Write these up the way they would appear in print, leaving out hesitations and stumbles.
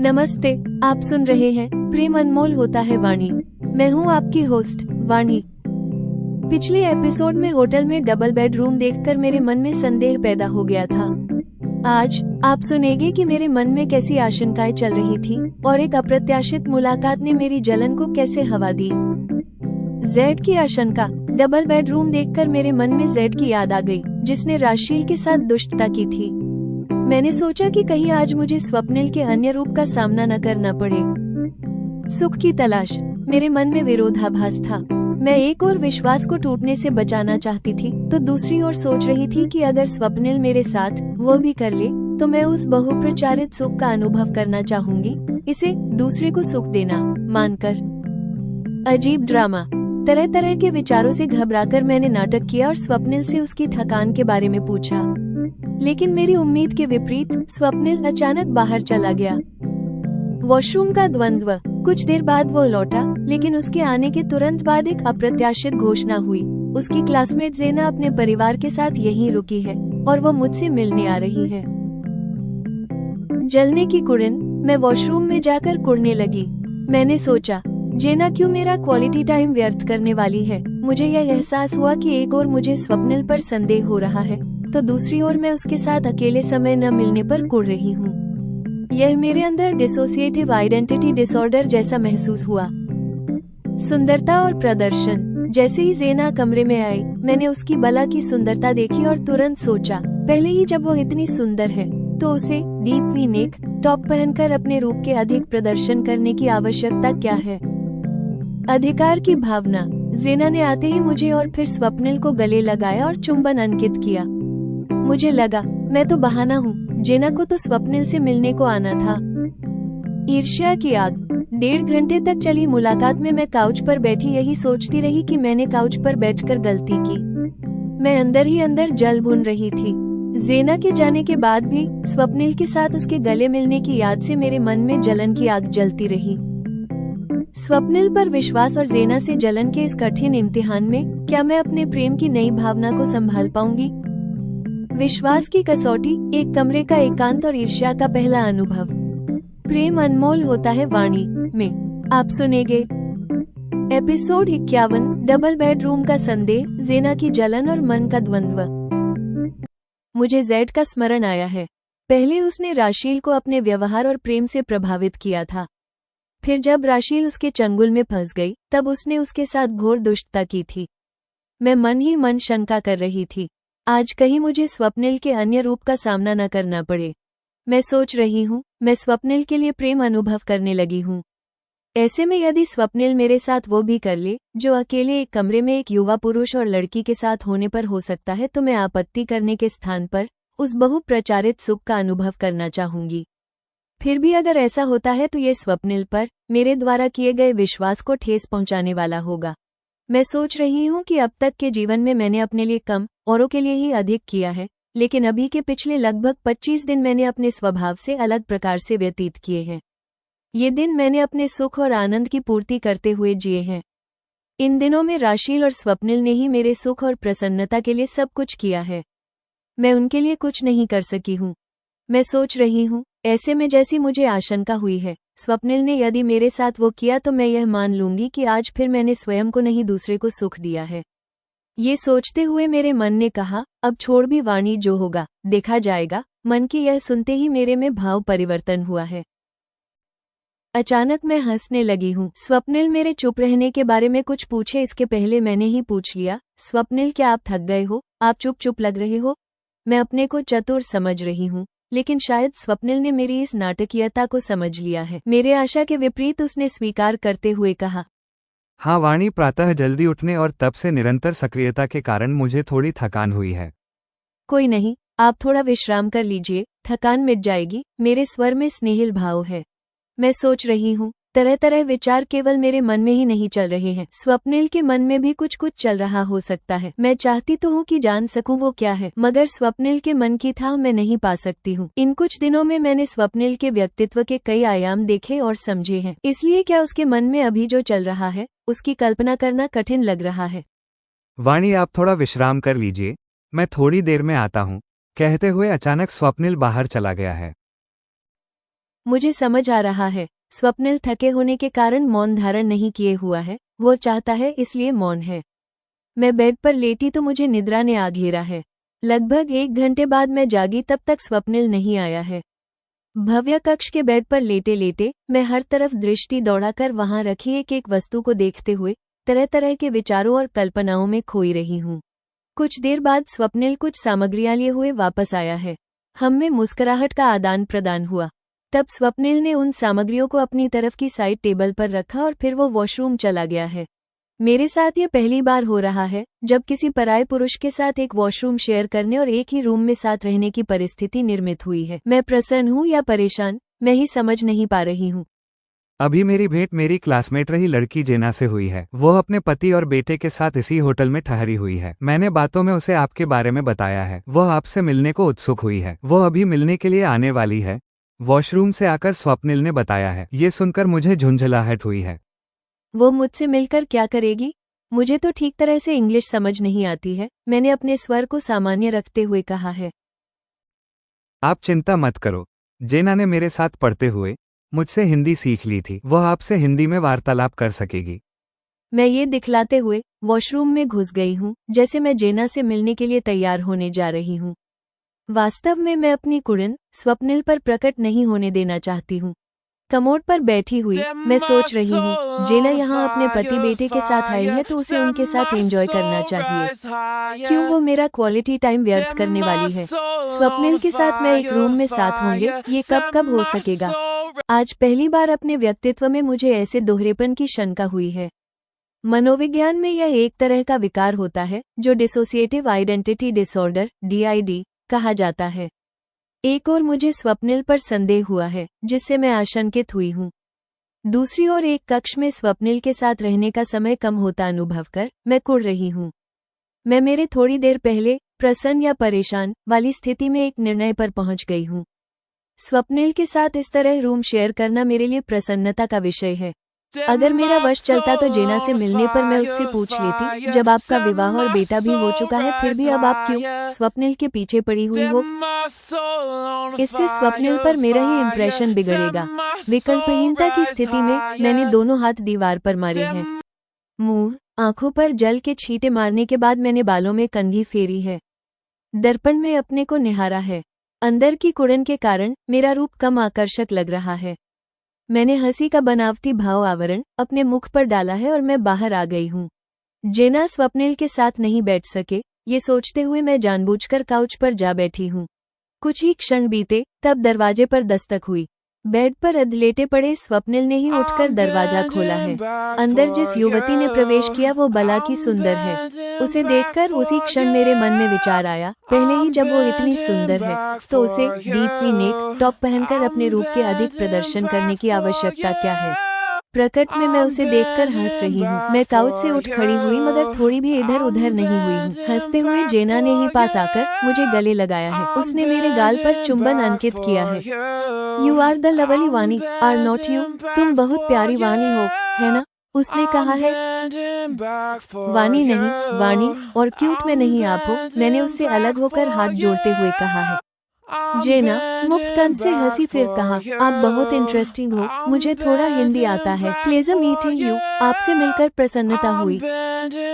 नमस्ते। आप सुन रहे हैं प्रेम अनमोल होता है वाणी। मैं हूं आपकी होस्ट वाणी। पिछले एपिसोड में होटल में डबल बेडरूम देखकर मेरे मन में संदेह पैदा हो गया था। आज आप सुनेंगे कि मेरे मन में कैसी आशंकाएं चल रही थी और एक अप्रत्याशित मुलाकात ने मेरी जलन को कैसे हवा दी। जेड की आशंका। डबल बेडरूम देखकर मेरे मन में जेड की याद आ गई, जिसने राशील के साथ दुष्टता की थी। मैंने सोचा कि कहीं आज मुझे स्वप्निल के अन्य रूप का सामना न करना पड़े। सुख की तलाश। मेरे मन में विरोधाभास था। मैं एक और विश्वास को टूटने से बचाना चाहती थी, तो दूसरी ओर सोच रही थी कि अगर स्वप्निल मेरे साथ वो भी कर ले तो मैं उस बहुप्रचारित सुख का अनुभव करना चाहूंगी, इसे दूसरे को सुख देना मानकर। अजीब ड्रामा। तरह तरह के विचारों से घबराकर मैंने नाटक किया और स्वप्निल से उसकी थकान के बारे में पूछा, लेकिन मेरी उम्मीद के विपरीत स्वप्निल अचानक बाहर चला गया। वॉशरूम का द्वंद्व। कुछ देर बाद वो लौटा, लेकिन उसके आने के तुरंत बाद एक अप्रत्याशित घोषणा हुई। उसकी क्लासमेट जेना अपने परिवार के साथ यहीं रुकी है और वो मुझसे मिलने आ रही है। जलने की कुड़न। मैं वॉशरूम में जाकर कुड़ने लगी। मैंने सोचा, जेना क्यों मेरा क्वालिटी टाइम व्यर्थ करने वाली है। मुझे यह एहसास हुआ कि एक और मुझे स्वप्निल पर संदेह हो रहा है, तो दूसरी ओर मैं उसके साथ अकेले समय न मिलने पर कुड़ रही हूँ। यह मेरे अंदर डिसोसिएटिव आइडेंटिटी डिसऑर्डर जैसा महसूस हुआ। सुंदरता और प्रदर्शन। जैसे ही जेना कमरे में आई, मैंने उसकी बला की सुंदरता देखी और तुरंत सोचा, पहले ही जब वो इतनी सुंदर है तो उसे डीप वी नेक टॉप पहनकर अपने रूप के अधिक प्रदर्शन करने की आवश्यकता क्या है। अधिकार की भावना। जेना ने आते ही मुझे और फिर स्वप्निल को गले लगाया और चुंबन अंकित किया। मुझे लगा, मैं तो बहाना हूँ, जेना को तो स्वप्निल से मिलने को आना था। ईर्ष्या की आग। 1.5 घंटे तक चली मुलाकात में मैं काउच पर बैठी यही सोचती रही कि मैंने काउच पर बैठकर गलती की। मैं अंदर ही अंदर जल भुन रही थी। जेना के जाने के बाद भी स्वप्निल के साथ उसके गले मिलने की याद से मेरे मन में जलन की आग जलती रही। स्वप्निल पर विश्वास और जेना से जलन के इस कठिन इम्तिहान में क्या मैं अपने प्रेम की नई भावना को संभाल पाऊंगी। विश्वास की कसौटी। एक कमरे का एकांत और ईर्ष्या का पहला अनुभव। प्रेम अनमोल होता है वाणी में आप सुनेंगे एपिसोड 51, डबल बेडरूम का संदेह, जेना की जलन और मन का द्वंद्व। मुझे जेड का स्मरण आया है। पहले उसने राशील को अपने व्यवहार और प्रेम से प्रभावित किया था। फिर जब राशील उसके चंगुल में फंस गई, तब उसने उसके साथ घोर दुष्टता की थी। मैं मन ही मन शंका कर रही थी, आज कहीं मुझे स्वप्निल के अन्य रूप का सामना न करना पड़े। मैं सोच रही हूँ, मैं स्वप्निल के लिए प्रेम अनुभव करने लगी हूँ। ऐसे में यदि स्वप्निल मेरे साथ वो भी कर ले जो अकेले एक कमरे में एक युवा पुरुष और लड़की के साथ होने पर हो सकता है, तो मैं आपत्ति करने के स्थान पर उस बहुप्रचारित सुख का अनुभव करना चाहूंगी। फिर भी अगर ऐसा होता है तो ये स्वप्निल पर मेरे द्वारा किए गए विश्वास को ठेस पहुंचाने वाला होगा। मैं सोच रही हूँ कि अब तक के जीवन में मैंने अपने लिए कम, औरों के लिए ही अधिक किया है, लेकिन अभी के पिछले लगभग 25 दिन मैंने अपने स्वभाव से अलग प्रकार से व्यतीत किए हैं। ये दिन मैंने अपने सुख और आनंद की पूर्ति करते हुए जिए हैं। इन दिनों में राशील और स्वप्निल ने ही मेरे सुख और प्रसन्नता के लिए सब कुछ किया है। मैं उनके लिए कुछ नहीं कर सकी हूँ। मैं सोच रही हूँ, ऐसे में जैसी मुझे आशंका हुई है, स्वप्निल ने यदि मेरे साथ वो किया तो मैं यह मान लूंगी कि आज फिर मैंने स्वयं को नहीं दूसरे को सुख दिया है। ये सोचते हुए मेरे मन ने कहा, अब छोड़ भी वाणी, जो होगा देखा जाएगा। मन की यह सुनते ही मेरे में भाव परिवर्तन हुआ है। अचानक मैं हंसने लगी हूँ। स्वप्निल मेरे चुप रहने के बारे में कुछ पूछे इसके पहले मैंने ही पूछ लिया, स्वप्निल क्या आप थक गए हो, आप चुप चुप लग रहे हो। मैं अपने को चतुर समझ रही हूँ, लेकिन शायद स्वप्निल ने मेरी इस नाटकीयता को समझ लिया है। मेरे आशा के विपरीत उसने स्वीकार करते हुए कहा, हाँ वाणी, प्रातः जल्दी उठने और तब से निरंतर सक्रियता के कारण मुझे थोड़ी थकान हुई है। कोई नहीं, आप थोड़ा विश्राम कर लीजिए, थकान मिट जाएगी। मेरे स्वर में स्नेहिल भाव है। मैं सोच रही हूँ, तरह तरह विचार केवल मेरे मन में ही नहीं चल रहे हैं, स्वप्निल के मन में भी कुछ कुछ चल रहा हो सकता है। मैं चाहती तो हूँ कि जान सकूं वो क्या है, मगर स्वप्निल के मन की था मैं नहीं पा सकती हूँ। इन कुछ दिनों में मैंने स्वप्निल के व्यक्तित्व के कई आयाम देखे और समझे हैं, इसलिए क्या उसके मन में अभी जो चल रहा है उसकी कल्पना करना कठिन लग रहा है। वाणी, आप थोड़ा विश्राम कर लीजिए, मैं थोड़ी देर में आता हूँ, कहते हुए अचानक स्वप्निल बाहर चला गया है। मुझे समझ आ रहा है, स्वप्निल थके होने के कारण मौन धारण नहीं किए हुआ है, वो चाहता है इसलिए मौन है। मैं बेड पर लेटी तो मुझे निद्रा ने आ घेरा है। लगभग 1 घंटे बाद मैं जागी, तब तक स्वप्निल नहीं आया है। भव्य कक्ष के बेड पर लेटे लेटे मैं हर तरफ दृष्टि दौड़ाकर वहां रखी एक एक वस्तु को देखते हुए तरह तरह के विचारों और कल्पनाओं में खोई रही हूँ। कुछ देर बाद स्वप्निल कुछ सामग्रियां लिए हुए वापस आया है। हम में मुस्कुराहट का आदान प्रदान हुआ। तब स्वप्निल ने उन सामग्रियों को अपनी तरफ की साइड टेबल पर रखा और फिर वो वॉशरूम चला गया है। मेरे साथ ये पहली बार हो रहा है जब किसी पराये पुरुष के साथ एक वॉशरूम शेयर करने और एक ही रूम में साथ रहने की परिस्थिति निर्मित हुई है। मैं प्रसन्न हूँ या परेशान, मैं ही समझ नहीं पा रही हूँ। अभी मेरी भेंट मेरी क्लासमेट रही लड़की जेना से हुई है। वो अपने पति और बेटे के साथ इसी होटल में ठहरी हुई है। मैंने बातों में उसे आपके बारे में बताया है। वो आपसे मिलने को उत्सुक हुई है। वो अभी मिलने के लिए आने वाली है, वॉशरूम से आकर स्वप्निल ने बताया है। ये सुनकर मुझे झुंझलाहट हुई है। वो मुझसे मिलकर क्या करेगी? मुझे तो ठीक तरह से इंग्लिश समझ नहीं आती है। मैंने अपने स्वर को सामान्य रखते हुए कहा है। आप चिंता मत करो, जेना ने मेरे साथ पढ़ते हुए मुझसे हिंदी सीख ली थी। वह आपसे हिंदी में वार्तालाप कर सकेगी। मैं ये दिखलाते हुए वॉशरूम में घुस गई हूँ, जैसे मैं जेना से मिलने के लिए तैयार होने जा रही हूँ। वास्तव में मैं अपनी कुड़न स्वप्निल पर प्रकट नहीं होने देना चाहती हूँ। कमोड पर बैठी हुई मैं सोच रही हूँ, जेना यहाँ अपने पति बेटे के साथ आई है तो उसे उनके साथ एंजॉय करना चाहिए। क्यों वो मेरा क्वालिटी टाइम व्यर्थ करने वाली है? स्वप्निल के साथ मैं एक रूम में साथ होंगे, ये कब कब हो सकेगा? आज पहली बार अपने व्यक्तित्व में मुझे ऐसे दोहरेपन की शंका हुई है। मनोविज्ञान में यह एक तरह का विकार होता है जो डिसोसिएटिव आइडेंटिटी डिसऑर्डर (DID) कहा जाता है। एक और मुझे स्वप्निल पर संदेह हुआ है, जिससे मैं आशंकित हुई हूँ। दूसरी ओर एक कक्ष में स्वप्निल के साथ रहने का समय कम होता अनुभव कर मैं कुढ़ रही हूँ। मैं मेरे थोड़ी देर पहले प्रसन्न या परेशान वाली स्थिति में एक निर्णय पर पहुंच गई हूँ। स्वप्निल के साथ इस तरह रूम शेयर करना मेरे लिए प्रसन्नता का विषय है। अगर मेरा वश चलता तो जेना से मिलने पर मैं उससे पूछ लेती, जब आपका विवाह और बेटा भी हो चुका है फिर भी अब आप क्यों स्वप्निल के पीछे पड़ी हुई हो? इससे स्वप्निल पर मेरा ही इंप्रेशन बिगड़ेगा। विकल्पहीनता की स्थिति में मैंने दोनों हाथ दीवार पर मारे हैं। मुंह, आंखों पर जल के छींटे मारने के बाद मैंने बालों में कंघी फेरी है। दर्पण में अपने को निहारा है। अंदर की कुड़न के कारण मेरा रूप कम आकर्षक लग रहा है। मैंने हंसी का बनावटी भाव आवरण अपने मुख पर डाला है और मैं बाहर आ गई हूँ। जेना स्वप्निल के साथ नहीं बैठ सके, ये सोचते हुए मैं जानबूझकर काउच पर जा बैठी हूँ। कुछ ही क्षण बीते तब दरवाजे पर दस्तक हुई। बेड पर अधलेटे पड़े स्वप्निल ने ही उठकर दरवाजा खोला है। अंदर जिस युवती ने प्रवेश किया वो बला की सुंदर है। उसे देखकर उसी क्षण मेरे मन में विचार आया, पहले ही जब वो इतनी सुंदर है तो उसे डीप वी नेक टॉप पहनकर अपने रूप के अधिक प्रदर्शन करने की आवश्यकता क्या है? प्रकट में मैं उसे देखकर हंस रही हूँ। मैं काउच से उठ खड़ी हुई मगर थोड़ी भी इधर उधर नहीं हुई हूँ। हंसते हुए जेना ने ही पास आकर मुझे गले लगाया है। उसने मेरे गाल पर चुंबन अंकित किया है। यू आर द लवली वानी, आर नॉट यू? तुम बहुत प्यारी वानी हो, है ना? उसने कहा है। वानी नहीं, वाणी और क्यूट में नहीं आप हो, मैंने उससे अलग होकर हाथ जोड़ते हुए कहा है। जेना मुक्त कंठ से हंसी, फिर कहा, आप बहुत इंटरेस्टिंग हो, मुझे थोड़ा हिंदी आता है। प्लेजर मीटिंग यू, आपसे मिलकर प्रसन्नता हुई।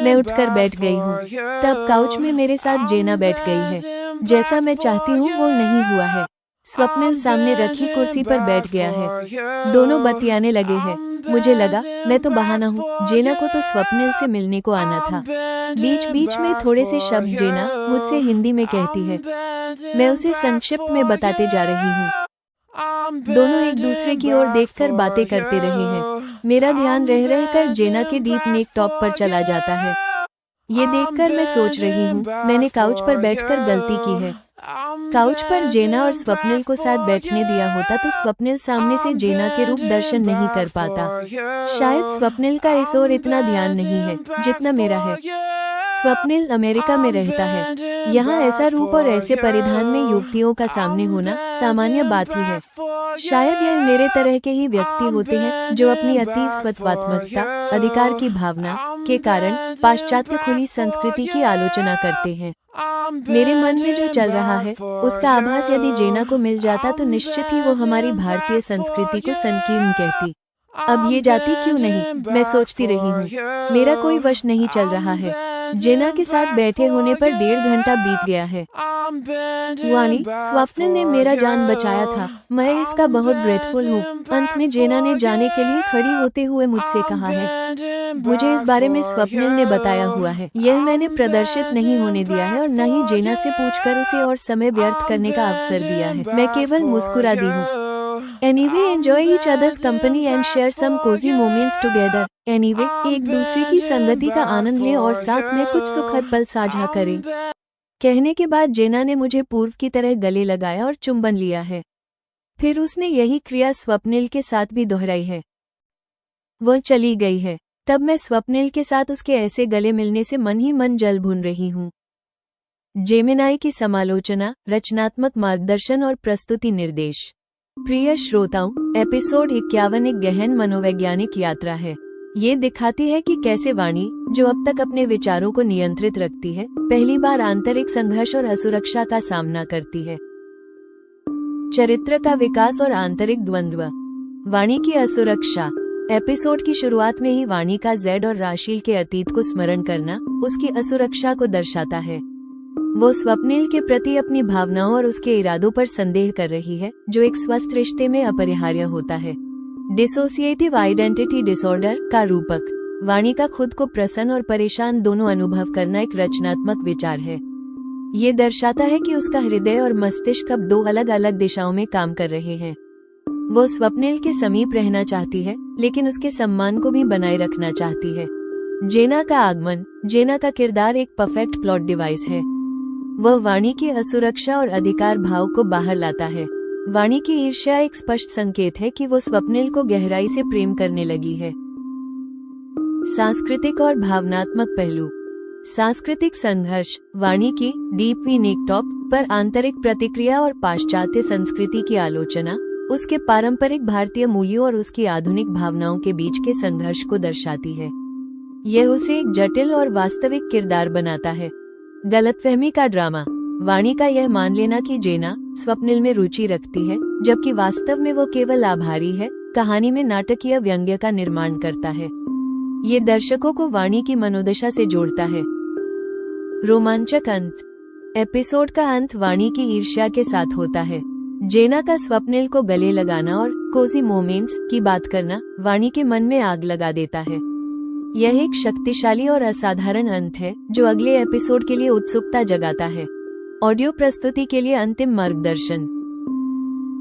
मैं उठकर बैठ गई हूँ। तब काउच में मेरे साथ जेना बैठ गई है। जैसा मैं चाहती हूँ वो नहीं हुआ है। स्वप्निल सामने रखी कुर्सी पर बैठ गया है। दोनों बतियाने लगे हैं। मुझे लगा मैं तो बहाना हूँ, जेना को तो स्वप्निल से मिलने को आना था। बीच बीच में थोड़े से शब्द जेना मुझसे हिंदी में कहती है। मैं उसे संक्षिप्त में बताते जा रही हूँ। दोनों एक दूसरे की ओर देखकर बातें करते रहे हैं। मेरा ध्यान रह रहकर जेना के डीप नेक टॉप पर चला जाता है। ये देखकर मैं सोच रही हूँ, मैंने काउच पर बैठकर गलती की है। काउच पर जेना और स्वप्निल को साथ बैठने दिया होता तो स्वप्निल सामने से जेना के रूप दर्शन नहीं कर पाता। शायद स्वप्निल का इस ओर इतना ध्यान नहीं है जितना मेरा है। स्वप्निल अमेरिका में रहता है। यहाँ ऐसा रूप और ऐसे परिधान में युवतियों का सामने होना सामान्य बात ही है। शायद यह मेरे तरह के ही व्यक्ति होते हैं जो अपनी अतीव स्वत्वात्मकता, अधिकार की भावना के कारण पाश्चात्य खुली संस्कृति की आलोचना करते हैं। मेरे मन में जो चल रहा है उसका आभास यदि जेना को मिल जाता तो निश्चित ही वो हमारी भारतीय संस्कृति को संकीर्ण कहती। अब ये जाती क्यों नहीं, मैं सोचती रही हूँ। मेरा कोई वश नहीं चल रहा है। जेना के साथ बैठे होने पर 1.5 घंटा बीत गया है। वाणी, स्वप्निल ने मेरा जान बचाया था। मैं इसका बहुत ग्रेटफुल हूँ। अंत में जेना ने जाने के लिए खड़ी होते हुए मुझसे कहा है। मुझे इस बारे में स्वप्निल ने बताया हुआ है। यह मैंने प्रदर्शित नहीं होने दिया है और न ही जेना से पूछकर उसे और समय व्यर्थ करने का अवसर दिया है। मैं केवल मुस्कुरा दी हूँ। Anyway, enjoy each other's company and share some cozy moments together. Anyway, एक दूसरे की संगति का आनंद लें और साथ में कुछ सुखद पल साझा करें। कहने के बाद जेना ने मुझे पूर्व की तरह गले लगाया और चुंबन लिया है। फिर उसने यही क्रिया स्वप्निल के साथ भी दोहराई है। वह चली गई है। तब मैं स्वप्निल के साथ उसके ऐसे गले मिलने से मन ही मन जल भून रही हूँ। जेमिनाई की समालोचना, रचनात्मक मार्गदर्शन और प्रस्तुति निर्देश। प्रिय श्रोताओं, एपिसोड 51 एक गहन मनोवैज्ञानिक यात्रा है। ये दिखाती है कि कैसे वाणी, जो अब तक अपने विचारों को नियंत्रित रखती है, पहली बार आंतरिक संघर्ष और असुरक्षा का सामना करती है। चरित्र का विकास और आंतरिक द्वंद्व। वाणी की असुरक्षा। एपिसोड की शुरुआत में ही वाणी का जेड और राशील के अतीत को स्मरण करना उसकी असुरक्षा को दर्शाता है। वो स्वप्निल के प्रति अपनी भावनाओं और उसके इरादों पर संदेह कर रही है, जो एक स्वस्थ रिश्ते में अपरिहार्य होता है। डिसोसिएटिव आइडेंटिटी डिसऑर्डर का रूपक। वाणी का खुद को प्रसन्न और परेशान दोनों अनुभव करना एक रचनात्मक विचार है। ये दर्शाता है कि उसका हृदय और मस्तिष्क अब 2 अलग अलग दिशाओं में काम कर रहे हैं। वो स्वप्निल के समीप रहना चाहती है, लेकिन उसके सम्मान को भी बनाए रखना चाहती है। जेना का आगमन। जेना का किरदार एक परफेक्ट प्लॉट डिवाइस है। वह वाणी की असुरक्षा और अधिकार भाव को बाहर लाता है। वाणी की ईर्ष्या एक स्पष्ट संकेत है कि वो स्वप्निल को गहराई से प्रेम करने लगी है। सांस्कृतिक और भावनात्मक पहलू। सांस्कृतिक संघर्ष। वाणी की डीप वी नेकटॉप पर आंतरिक प्रतिक्रिया और पाश्चात्य संस्कृति की आलोचना उसके पारंपरिक भारतीय मूल्यों और उसकी आधुनिक भावनाओं के बीच के संघर्ष को दर्शाती है। यह उसे एक जटिल और वास्तविक किरदार बनाता है। गलतफहमी का ड्रामा। वाणी का यह मान लेना कि जेना स्वप्निल में रुचि रखती है, जबकि वास्तव में वो केवल आभारी है, कहानी में नाटकीय व्यंग्य का निर्माण करता है। ये दर्शकों को वाणी की मनोदशा से जोड़ता है। रोमांचक अंत। एपिसोड का अंत वाणी की ईर्ष्या के साथ होता है। जेना का स्वप्निल को गले लगाना और कोजी मोमेंट्स की बात करना वाणी के मन में आग लगा देता है। यह एक शक्तिशाली और असाधारण अंत है जो अगले एपिसोड के लिए उत्सुकता जगाता है। ऑडियो प्रस्तुति के लिए अंतिम मार्गदर्शन।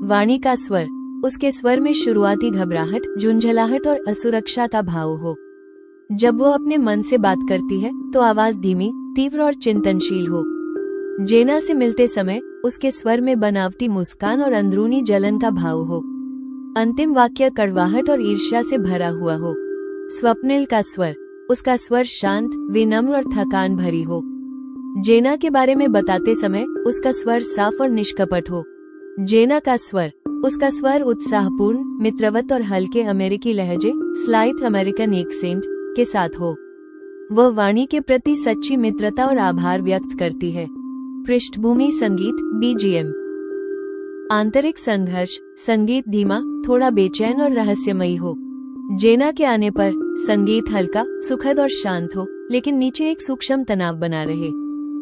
वाणी का स्वर। उसके स्वर में शुरुआती घबराहट, झुंझलाहट और असुरक्षा का भाव हो। जब वो अपने मन से बात करती है तो आवाज धीमी, तीव्र और चिंतनशील हो। जेना से मिलते समय उसके स्वर में बनावटी मुस्कान और अंदरूनी जलन का भाव हो। अंतिम वाक्य कड़वाहट और ईर्ष्या से भरा हुआ हो। स्वप्निल का स्वर। उसका स्वर शांत, विनम्र और थकान भरी हो। जेना के बारे में बताते समय उसका स्वर साफ और निष्कपट हो। जेना का स्वर। उसका स्वर उत्साहपूर्ण, मित्रवत और हल्के अमेरिकी लहजे, स्लाइट अमेरिकन एक्सेंट के साथ हो। वह वाणी के प्रति सच्ची मित्रता और आभार व्यक्त करती है। पृष्ठभूमि संगीत बीजीएम। आंतरिक संघर्ष। संगीत धीमा, थोड़ा बेचैन और रहस्यमयी हो। जेना के आने पर संगीत हल्का, सुखद और शांत हो, लेकिन नीचे एक सूक्ष्म तनाव बना रहे।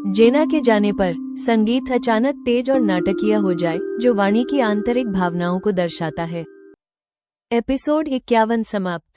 जेना के जाने पर संगीत अचानक तेज और नाटकीय हो जाए, जो वाणी की आंतरिक भावनाओं को दर्शाता है। एपिसोड 51 समाप्त।